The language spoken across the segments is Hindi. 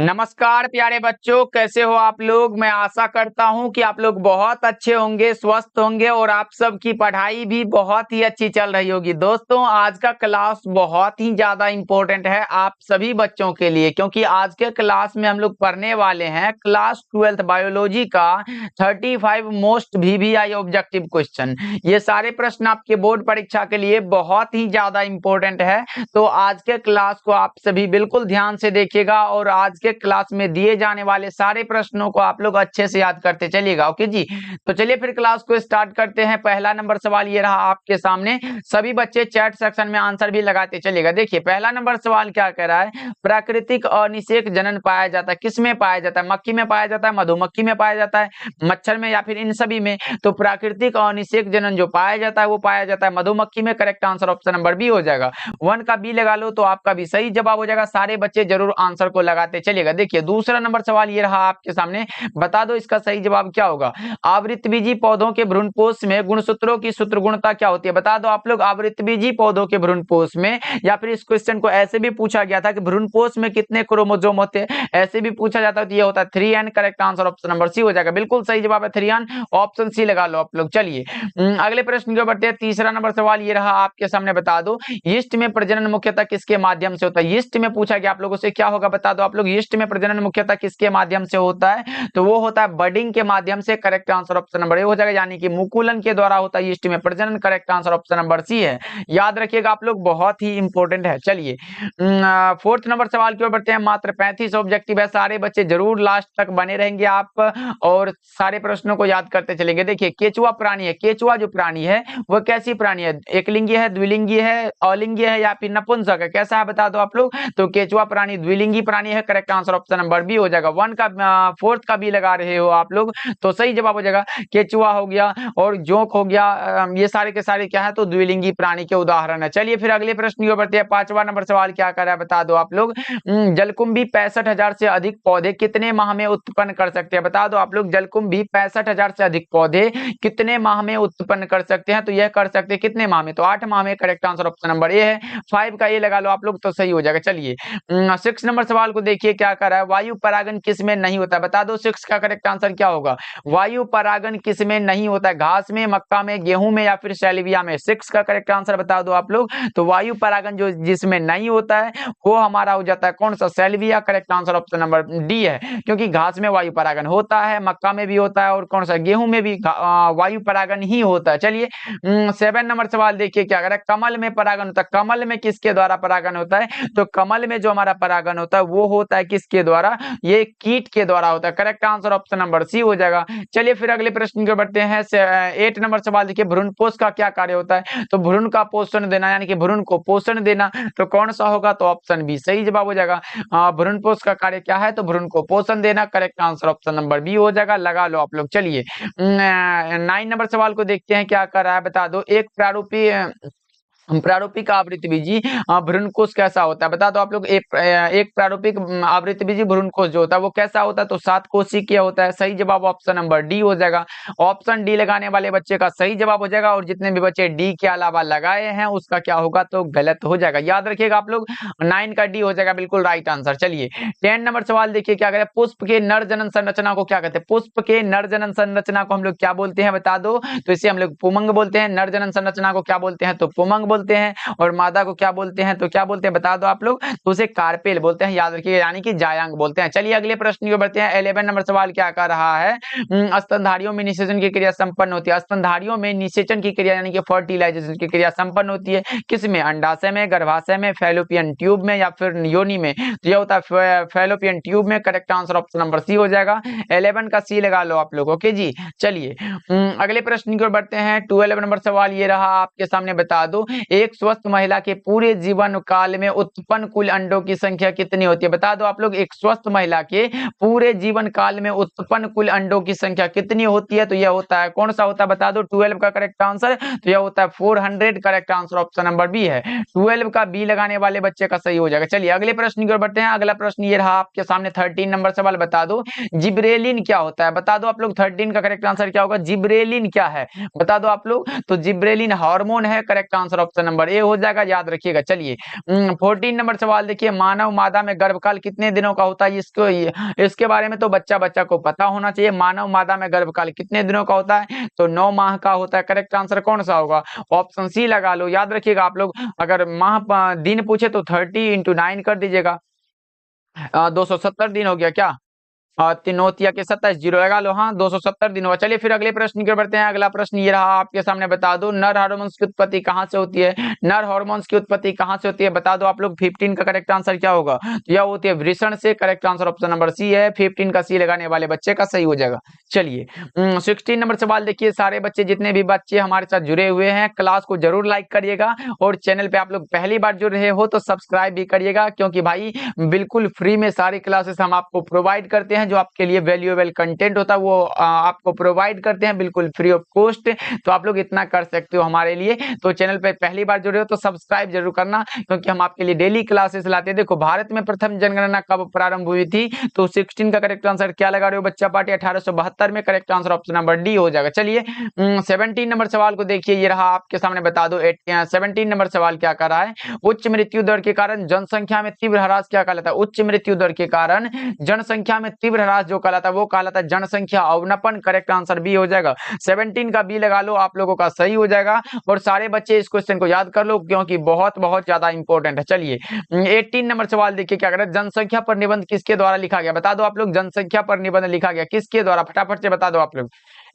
नमस्कार प्यारे बच्चों, कैसे हो आप लोग। मैं आशा करता हूं कि आप लोग बहुत अच्छे होंगे, स्वस्थ होंगे और आप सबकी पढ़ाई भी बहुत ही अच्छी चल रही होगी। दोस्तों, आज का क्लास बहुत ही ज्यादा इम्पोर्टेंट है आप सभी बच्चों के लिए, क्योंकि आज के क्लास में हम लोग पढ़ने वाले हैं क्लास 12th बायोलॉजी का 35 मोस्ट VBI ऑब्जेक्टिव क्वेश्चन। ये सारे प्रश्न आपके बोर्ड परीक्षा के लिए बहुत ही ज्यादा इम्पोर्टेंट है। तो आज के क्लास को आप सभी बिल्कुल ध्यान से देखिएगा और आज के क्लास में दिए जाने वाले सारे प्रश्नों को आप लोग अच्छे से याद करते चलिएगा। ओके जी, तो चलिए फिर क्लास को स्टार्ट करते हैं। पहला नंबर सवाल ये रहा आपके सामने। सभी बच्चे चैट सेक्शन में आंसर भी लगाते चलिएगा। देखिए पहला नंबर सवाल क्या कह रहा है, प्राकृतिक अनिषेक जनन पाया जाता है, किसमें पाया जाता है? मक्खी में पाया जाता है, मधुमक्खी में पाया जाता है, मच्छर में या फिर इन सभी में? तो प्राकृतिक अनिषेक जनन जो पाया जाता है वो पाया जाता है मधुमक्खी में। Correct answer option number B हो जाएगा। 1 का बी लगा लो तो आपका भी सही जवाब हो जाएगा। सारे बच्चे जरूर आंसर को लगाते चलिएगा। देखिए दूसरा नंबर सवाल ये रहा आपके सामने, बता दो इसका सही जवाब क्या होगा। आवृतबीजी पौधों के भ्रूणपोष में गुणसूत्रों की सूत्रगुणता क्या होती है? बता दो आप लोग। आवृतबीजी पौधों के भ्रूणपोष में, या फिर इस क्वेश्चन को ऐसे भी पूछा गया था कि भ्रूणपोष में कितने क्रोमोसोम होते हैं, ऐसे भी पूछा जाता है तो ये होता है 3n। Correct answer option number C हो जाएगा। बिल्कुल सही जवाब है 3n, ऑप्शन सी लगा लो आप लोग। चलिए अगले प्रश्न की ओर बढ़ते हैं। तीसरा नंबर सवाल ये रहा आपके सामने, बता दो यीस्ट में प्रजनन मुख्यतः किसके माध्यम से होता है? यीस्ट में पूछा गया आप लोगों से, क्या होगा बता दो आप लोग। यीस्ट में प्रजनन मुख्यतः किसके माध्यम से होता है? तो वो होता है बडिंग के माध्यम से। Correct answer option number A हो जाएगा, यानी कि मुकुलन के द्वारा होता है यीस्ट में प्रजनन। Correct answer option number C है। याद रखिएगा आप लोग, बहुत ही इंपॉर्टेंट है। चलिए फोर्थ नंबर सवाल की ओर बढ़ते हैं। मात्र 35 ऑब्जेक्टिव है, सारे बच्चे जरूर लास्ट तक बने रहेंगे आप और सारे प्रश्नों को याद करते चलेंगे। देखिए केचुआ प्राणी है, केचुआ जो प्राणी है वह कैसी प्राणी है? एकलिंगी है, द्विलिंगी है, अलिंगी है या फिर नपुंसक है? कैसा है बता दो आप लोग। तो केचुआ प्राणी द्विलिंगी प्राणी है। Correct answer option number B हो जाएगा। 1 का फोर्थ का बी लगा रहे हो आप लोग तो सही जवाब हो जाएगा। केचुआ हो गया और जोंक हो गया, ये सारे के सारे क्या है तो द्विलिंगी प्राणी के उदाहरण है। चलिए फिर अगले प्रश्न की ओर बढ़ते हैं। पांचवा नंबर सवाल क्या कर रहा है बता दो आप लोग। जलकुंभी 65,000 से अधिक पौधे कितने माह में उत्पन्न कर सकते हैं? बता दो आप लोग। जलकुंभी 65,000 से अधिक पौधे कितने माह में उत्पन्न कर सकते हैं? तो यह कर सकते हैं कितने माह में? तो 8 माह में। Correct answer option number A है। 5 का ए लगा लो आप लोग तो सही हो जाएगा। चलिए 6 नंबर सवाल को देखिए क्या कर रहा है। वायु परागन किस में नहीं होता है? बता दो 6 का करेक्ट आंसर क्या होगा। वायु परागन किस में नहीं होता है? घास में, मक्का में, गेहूं में या फिर सैलिविया में? 6 का करेक्ट आंसर बता दो आप लोग। तो वायु परागन जो जिसमें नहीं होता है वो हमारा हो जाता है कौन सा? Saliva. Correct answer option number D है, क्योंकि घास में वायु परागन होता है, मक्का में भी होता है और कौन सा गेहूं में भी वायु परागन ही होता है। चलिए 7 नंबर सवाल देखिए क्या कर रहा है। कमल में परागन होता है, कमल में किसके द्वारा परागन होता है? तो कमल में जो हमारा परागन होता है वो होता है किसके द्वारा? ये कीट के द्वारा होता है। Correct answer option number C हो जाएगा। चलिए फिर अगले प्रश्न की ओर बढ़ते हैं। 8 नंबर सवाल देखिए, भ्रूणपोष का क्या कार्य होता है? तो भ्रूण का पोषण देना, यानी कि भ्रूण को पोषण देना। तो कौन सा होगा? तो ऑप्शन बी सही जवाब हो जाएगा। भ्रूणपोष का कार्य क्या है? तो भ्रूण को पोषण देना। Correct answer option number B हो जाएगा, लगा लो आप लोग। चलिए 9 नंबर सवाल को देखते हैं क्या कर रहा है बता दो। एक प्रारूपिक आवृतबीजी भ्रूणकोष कैसा होता है? बता दो आप लोग। एक प्रारूपिक आवृतबीजी भ्रूणकोष जो होता है वो कैसा होता है? तो 7 कोशिकीय होता है। सही जवाब ऑप्शन नंबर डी हो जाएगा। ऑप्शन डी लगाने वाले बच्चे का सही जवाब हो जाएगा और जितने भी बच्चे डी के अलावा लगाए हैं उसका क्या होगा? तो गलत हो जाएगा। याद रखिएगा आप लोग, 9 का डी हो जाएगा बिल्कुल राइट आंसर। चलिए 10 नंबर सवाल देखिए क्या करें। पुष्प के नर जनन संरचना को क्या कहते हैं? पुष्प के नर जनन संरचना को हम लोग क्या बोलते हैं बता दो। तो इसे हम लोग पुमंग बोलते हैं। नर जनन संरचना को क्या बोलते हैं? तो पुमंग बोलते हैं। और मादा को क्या बोलते हैं? तो क्या बोलते हैं बता दो आप लोग। तो उसे कार्पेल बोलते हैं, याद रखिए, यानी कि जायांग बोलते हैं। चलिए अगले प्रश्न की ओर बढ़ते हैं। 11 नंबर सवाल क्या कर रहा है। स्तनधारियों में निषेचन की क्रिया संपन्न होती है। स्तनधारियों में निषेचन की क्रिया यानी कि फर्टिलाइजेशन की क्रिया संपन्न होती है किसमें? अंडाशय में, गर्भाशय में, फैलोपियन ट्यूब में या फिर योनि में? तो यह होता है फैलोपियन ट्यूब में। Correct answer option number C हो जाएगा। 11 का सी लगा लो आप लोग। ओके जी, चलिए अगले प्रश्न की ओर बढ़ते हैं। 12 नंबर सवाल ये रहा आपके सामने, बता दो एक स्वस्थ महिला के पूरे जीवन काल में उत्पन्न कुल अंडों की संख्या कितनी होती है? बता दो आप लोग। एक स्वस्थ महिला के पूरे जीवन काल में उत्पन्न कुल अंडों की संख्या कितनी होती है? तो यह होता है कौन सा होता है बता दो। 12 का करेक्ट आंसर तो यह होता है 400। Correct answer option number B है। 12 का बी लगाने वाले बच्चे का सही हो जाएगा। चलिए अगले प्रश्न की ओर बढ़ते हैं। अगला प्रश्न ये रहा आपके सामने 13 नंबर सवाल, बता दो जिब्रेलिन क्या होता है? बता दो आप लोग। 13 का करेक्ट आंसर क्या होगा? जिब्रेलिन क्या है बता दो आप लोग। तो जिब्रेलिन हार्मोन है। Correct answer option number A हो जाएगा, याद रखिएगा। चलिए 14 नंबर सवाल देखिए, मानव मादा में गर्भकाल कितने दिनों का होता है? इसके बारे में तो बच्चा को पता होना चाहिए। मानव मादा में गर्भकाल कितने दिनों का होता है? तो 9 माह का होता है। करेक्ट आंसर कौन सा होगा? ऑप्शन सी लगा लो, याद रखिएगा आप लोग। अगर दिन पूछे तो 30 × 9 कर दीजिएगा। 270 दिन हो गया क्या? तिनोतिया के 27 जीरो लगा लो। हाँ, 270 दिन हुआ। चलिए फिर अगले प्रश्न की ओर बढ़ते हैं। अगला प्रश्न ये रहा आपके सामने, बता दो नर हार्मोन्स की उत्पत्ति कहाँ से होती है? नर हार्मोन्स की उत्पत्ति कहाँ से होती है बता दो आप लोग। 15 का करेक्ट आंसर क्या होगा? तो यह होती है वृषण से। Correct answer option number C है। 15 का सी लगाने वाले बच्चे का सही हो जाएगा। चलिए 16 नंबर सवाल देखिए, सारे बच्चे जितने भी बच्चे हमारे साथ जुड़े हुए हैं, क्लास को जरूर लाइक करिएगा और चैनल पे आप लोग पहली बार जुड़ रहे हो तो सब्सक्राइब भी करिएगा, क्योंकि भाई बिल्कुल फ्री में सारी क्लासेस हम आपको प्रोवाइड करते हैं। जो आपके लिए वैल्यूएबल कंटेंट होता है वो आपको प्रोवाइड करते हैं बिल्कुल फ्री ऑफ कॉस्ट। तो आप लोग इतना कर सकते हो हमारे लिए। तो चैनल पे पहली बार जुड़े हो तो सब्सक्राइब जरूर करना, क्योंकि हम आपके लिए डेली क्लासेस लाते हैं। देखो, भारत में प्रथम जनगणना कब प्रारंभ हुई थी? तो 16 का करेक्ट आंसर क्या लगा रहे हो बच्चा पार्टी? 1872 में। Correct answer option number D हो जाएगा। चलिए 17 नंबर सवाल को देखिए, ये रहा आपके सामने, बता दो 17 नंबर सवाल क्या कर रहा है? उच्च मृत्यु दर के कारण जनसंख्या में तीव्र ह्रास क्या कहलाता है? उच्च मृत्यु दर के कारण जनसंख्या में तीव्र ह्रास जो कहलाता है वो कहलाता है जनसंख्या अवनपन। करेक्ट आंसर बी हो जाएगा। 17 का बी लगा लो, आप लोगों का सही हो जाएगा। और सारे बच्चे इस क्वेश्चन को याद कर लो, क्योंकि बहुत बहुत ज्यादा इंपॉर्टेंट है। चलिए 18 नंबर सवाल देखिए, क्या कर जनसंख्या पर निबंध किसके द्वारा लिखा गया? बता दो आप लोग, जनसंख्या पर निबंध लिखा गया किसके द्वारा? फटाफट से बता दो आप लोग।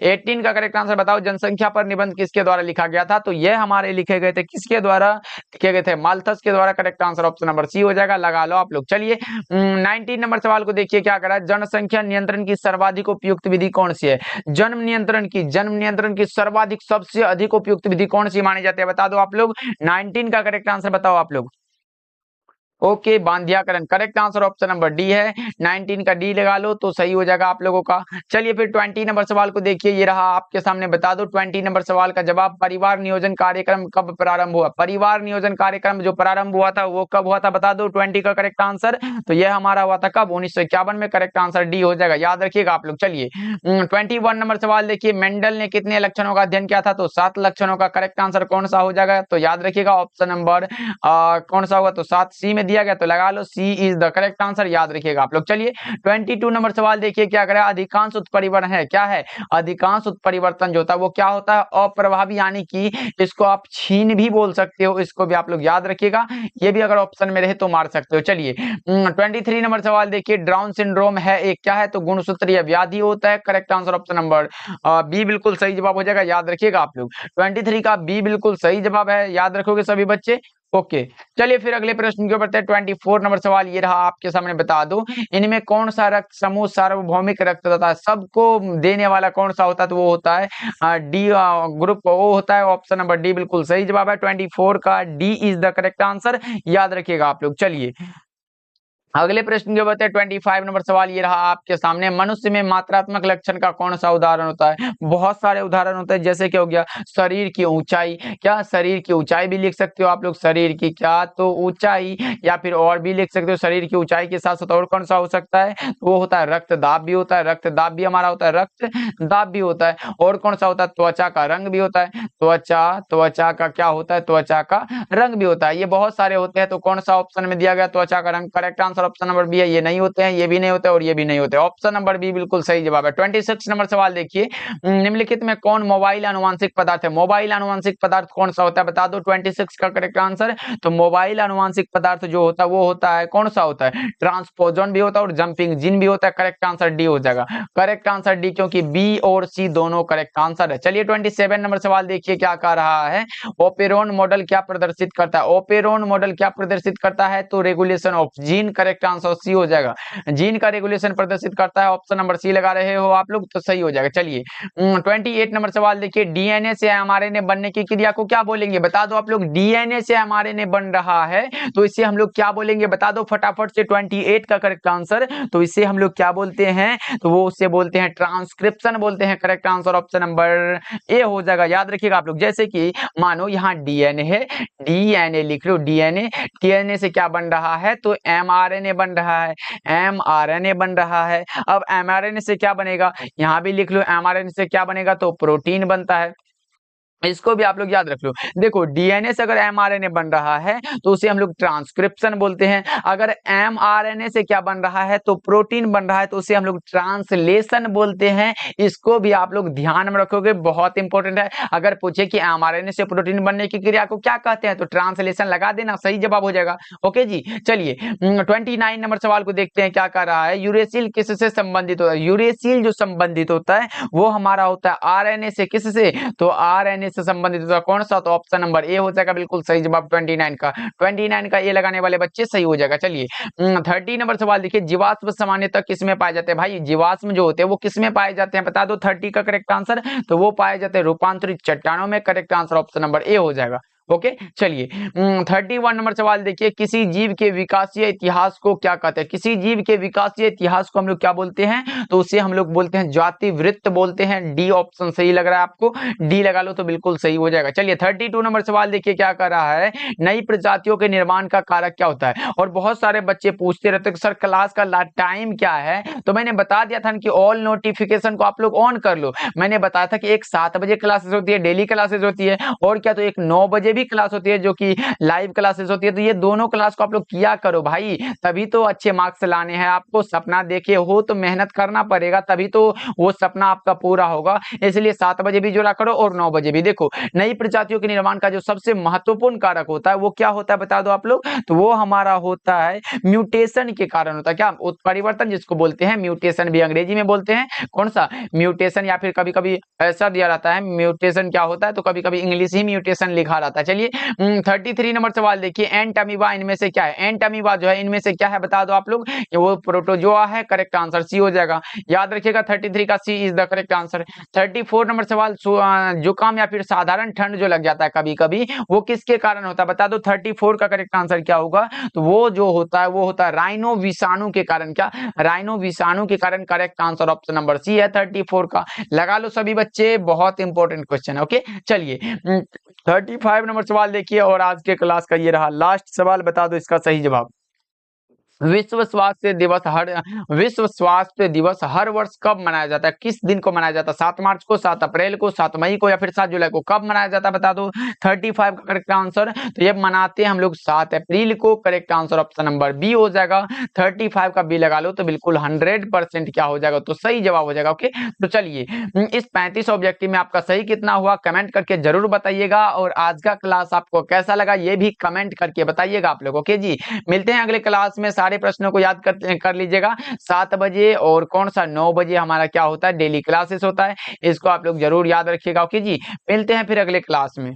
18 का करेक्ट आंसर बताओ, जनसंख्या पर निबंध किसके द्वारा लिखा गया था? तो ये हमारे लिखे गए थे, किसके द्वारा लिखे गए थे? माल्थस के द्वारा। Correct answer option number C हो जाएगा, लगा लो आप लोग। चलिए 19 नंबर सवाल को देखिए, क्या करा? जनसंख्या नियंत्रण की सर्वाधिक उपयुक्त विधि कौन सी है? जन्म नियंत्रण की सर्वाधिक सबसे अधिक उपयुक्त विधि कौन सी मानी जाती है? बता दो आप लोग। 19 का करेक्ट आंसर बताओ आप लोग। ओके, बांध्याकरण। Correct answer option number D है। 19 का डी लगा लो तो सही हो जाएगा आप लोगों का। चलिए फिर 20 नंबर सवाल को देखिए, ये रहा आपके सामने, बता दो 20 नंबर सवाल का जवाब। परिवार नियोजन कार्यक्रम कब प्रारंभ हुआ? परिवार नियोजन कार्यक्रम जो प्रारंभ हुआ था वो कब हुआ था? बता दो 20 का करेक्ट आंसर। तो यह हमारा हुआ था कब? 1951 में। करेक्ट आंसर डी हो जाएगा, याद रखिएगा आप लोग। चलिए 21 नंबर सवाल देखिए, मेंडल ने कितने लक्षणों का अध्ययन किया था? तो 7 लक्षणों का। करेक्ट आंसर कौन सा हो जाएगा? तो याद रखिएगा ऑप्शन नंबर कौन सा होगा? तो 7 सी में दिया गया, तो लगा लो सी इज द करेक्ट आंसर, याद रखिएगा आप लोग। चलिए 22 नंबर सवाल देखिए, क्या करें? अधिकांश उत्परिवर्तन है, क्या है? अधिकांश उत्परिवर्तन जो होता है वो क्या होता है? अप्रभावी, यानी कि इसको आप छीन भी बोल सकते हो, इसको भी आप लोग याद रखिएगा। ये भी अगर ऑप्शन में रहे तो मार सकते हो। चलिए 23 नंबर सवाल देखिए, डाउन सिंड्रोम है एक, क्या है? तो गुणसूत्रीय व्याधि होता है। Correct answer option number B बिल्कुल सही जवाब हो जाएगा, याद रखिएगा आप लोग। 23 का बी बिल्कुल सही जवाब है, याद रखोगे सभी बच्चे। ओके, चलिए फिर अगले प्रश्न के ऊपर 24 नंबर सवाल ये रहा आपके सामने, बता दो इनमें कौन सा रक्त समूह सार्वभौमिक रक्त होता है? सबको देने वाला कौन सा होता है? तो वो होता है डी ग्रुप, वो होता है ऑप्शन नंबर डी बिल्कुल सही जवाब है। 24 का D is the correct answer, याद रखिएगा आप लोग। चलिए अगले प्रश्न के बताए 25 नंबर सवाल ये रहा आपके सामने, मनुष्य में मात्रात्मक लक्षण का कौन सा उदाहरण होता है? बहुत सारे उदाहरण होते हैं, जैसे क्या हो गया? शरीर की ऊंचाई। क्या शरीर की ऊंचाई भी लिख सकते हो आप लोग? शरीर की क्या तो ऊंचाई, या फिर और भी लिख सकते हो शरीर की ऊंचाई के साथ साथ। और कौन सा हो सकता है? वो होता है रक्तदाब भी होता है। रक्तदाब भी हमारा होता है, रक्तदाब भी होता है। और कौन सा होता है? त्वचा का रंग भी होता है। त्वचा का क्या होता है? त्वचा का रंग भी होता है। ये बहुत सारे होते हैं, तो कौन सा ऑप्शन में दिया गया? त्वचा का रंग। Correct answer option number B है। ये नहीं होते हैं, ये भी नहीं होते और ये भी नहीं होते। ऑप्शन नंबर बी बिल्कुल सही जवाब है। 26 नंबर सवाल देखिए, निम्नलिखित में कौन मोबाइल आनुवांशिक पदार्थ है? मोबाइल आनुवांशिक पदार्थ कौन सा होता है? बता दो 26 का करेक्ट आंसर। तो मोबाइल आनुवांशिक पदार्थ जो होता है वो होता है, कौन सा होता है? ट्रांसपोजन भी होता है और जंपिंग जीन भी होता है। करेक्ट आंसर डी हो जाएगा। करेक्ट आंसर डी, क्योंकि बी और सी दोनों करेक्ट आंसर है। चलिए 27 नंबर सवाल देखिए, क्या कह रहा है? ओपेरोन मॉडल क्या प्रदर्शित करता है? ओपेरोन मॉडल क्या प्रदर्शित करता है? तो regulation of gene. Correct answer C हो जाएगा। जीन का रेगुलेशन प्रदर्शित करता है, ऑप्शन नंबर सी लगा रहे हो आप लोग, तो सही हो जाएगा। चलिए 28 नंबर सवाल देखिए, डीएनए से एमआरएनए बनने की क्रिया को क्या बोलेंगे? बता दो आप लोग। डीएनए से एमआरएनए बन रहा है तो इसे हम लोग क्या बोलेंगे? बता दो फटाफट से 28 का करेक्ट आंसर। तो इसे हम लोग क्या बोलते हैं? तो वो उसे बोलते हैं ट्रांसक्रिप्शन बोलते हैं। Correct answer option number A हो जाएगा, याद रखिएगा आप लोग। जैसे कि मानो यहाँ डीएनए है, डीएनए लिख लो, डीएनए। डीएनए से क्या बन रहा है? तो एमआरएनए बन रहा है, एमआरएनए बन रहा है। अब एमआरएनए से क्या बनेगा? यहाँ भी लिख लो, एमआरएनए से क्या बनेगा? तो प्रोटीन बनता है। इसको भी आप लोग याद रख लो। देखो डीएनए से अगर एमआरएनए बन रहा है तो उसे हम लोग ट्रांसक्रिप्शन बोलते हैं। अगर एमआरएनए से क्या बन रहा है तो प्रोटीन बन रहा है तो उसे हम लोग ट्रांसलेशन बोलते हैं। इसको भी आप लोग ध्यान में रखोगे, बहुत इंपॉर्टेंट है। अगर पूछे कि एमआरएनए से प्रोटीन बनने की क्रिया को क्या कहते हैं तो ट्रांसलेशन लगा देना, सही जवाब हो जाएगा। ओके जी, चलिए 29 नंबर सवाल को देखते हैं क्या कर रहा है। यूरेसिल किससे संबंधित होता है? यूरेसिल जो संबंधित होता है वो हमारा होता है आरएनए से। किससे? तो आरएनए से संबंधित होता है। कौन सा? तो ऑप्शन नंबर ए हो जाएगा बिल्कुल सही जवाब 29 का। 29 का ए लगाने वाले बच्चे सही हो जाएगा। चलिए 30 नंबर सवाल देखिए, जीवाश्म सामान्यतः किसमें पाए जाते हैं? भाई जीवाश्म जो होते हैं वो किसमें पाए जाते हैं बता दो। 30 का करेक्ट आंसर, तो वो पाए जाते हैं रूपांतरित चट्टानों में। Correct answer option number A हो जाएगा। ओके चलिए 31 नंबर सवाल देखिए, किसी जीव के विकासीय इतिहास को क्या कहते हैं? किसी जीव के विकासीय इतिहास को हम लोग क्या बोलते हैं? तो उसे हम लोग बोलते हैं जाति वृत्त बोलते हैं। डी ऑप्शन सही लग रहा है आपको, डी लगा लो तो बिल्कुल सही हो जाएगा। चलिए 32 नंबर सवाल देखिए क्या कर रहा है, नई प्रजातियों के निर्माण का कारक क्या होता है? और बहुत सारे बच्चे पूछते रहते हैं सर क्लास का टाइम क्या है, तो मैंने बता दिया था कि ऑल नोटिफिकेशन को आप लोग ऑन कर लो। मैंने बताया था कि एक 7 बजे क्लासेस होती है, डेली क्लासेस होती है, और क्या तो एक 9 बजे भी क्लास होती है जो कि लाइव क्लासेस होती है। तो ये दोनों क्लास को आप लोग किया करो भाई, तभी तो अच्छे मार्क्स लाने हैं आपको। सपना देखे हो तो मेहनत करना पड़ेगा, तभी तो वो सपना आपका पूरा होगा। इसलिए 7 बजे भी जोड़ा करो और 9 बजे भी। देखो नई प्रजातियों के निर्माण का जो सबसे महत्वपूर्ण कारक होता है वो क्या होता है बता दो आप लोग। तो वो हमारा होता है म्यूटेशन के कारण होता है। क्या? उत्परिवर्तन जिसको बोलते हैं, म्यूटेशन भी अंग्रेजी में बोलते हैं। कौन सा? म्यूटेशन, या फिर कभी कभी ऐसा दिया रहता है म्यूटेशन क्या होता है, तो कभी कभी इंग्लिश ही म्यूटेशन लिखा रहता है। चलिए 33 नंबर सवाल देखिए, एंट अमीबा इनमें से क्या है? एंट अमीबा जो है इनमें से क्या है बता दो आप लोग। वो प्रोटोजोआ है। करेक्ट आंसर सी हो जाएगा, याद रखिएगा 33 का C is the correct answer. 34 number सवाल, जुकाम या फिर साधारण ठंड जो लग जाता है कभी कभी, वो किसके कारण होता है बता दो। 34 का करेक्ट आंसर क्या होगा? तो वो जो होता है वो होता है राइनो विषाणु के कारण। क्या? राइनो विषाणु के कारण। Correct answer option number C है 34 का। लगा लो सभी बच्चे, बहुत इंपॉर्टेंट क्वेश्चन है। ओके चलिए 35 नंबर सवाल देखिए, और आज के क्लास का ये रहा लास्ट सवाल, बता दो इसका सही जवाब। विश्व स्वास्थ्य दिवस हर वर्ष कब मनाया जाता है? किस दिन को मनाया जाता है? 7 मार्च को, 7 अप्रैल को, 7 मई को, या फिर 7 जुलाई को? कब मनाया जाता है बता दो। 35 का करेक्ट आंसर, तो ये मनाते हैं हम लोग 7 अप्रैल को। Correct answer option number B हो जाएगा। 35 का बी लगा लो तो बिल्कुल 100% क्या हो जाएगा, तो सही जवाब हो जाएगा। ओके तो चलिए इस 35 ऑब्जेक्टिव में आपका सही कितना हुआ कमेंट करके जरूर बताइएगा, और आज का क्लास आपको कैसा लगा ये भी कमेंट करके बताइएगा आप लोग। ओके जी, मिलते हैं अगले क्लास में। सारे प्रश्नों को याद कर लीजिएगा 7 बजे, और कौन सा 9 बजे हमारा क्या होता है डेली क्लासेस होता है, इसको आप लोग जरूर याद रखिएगा। ओके जी, मिलते हैं फिर अगले क्लास में।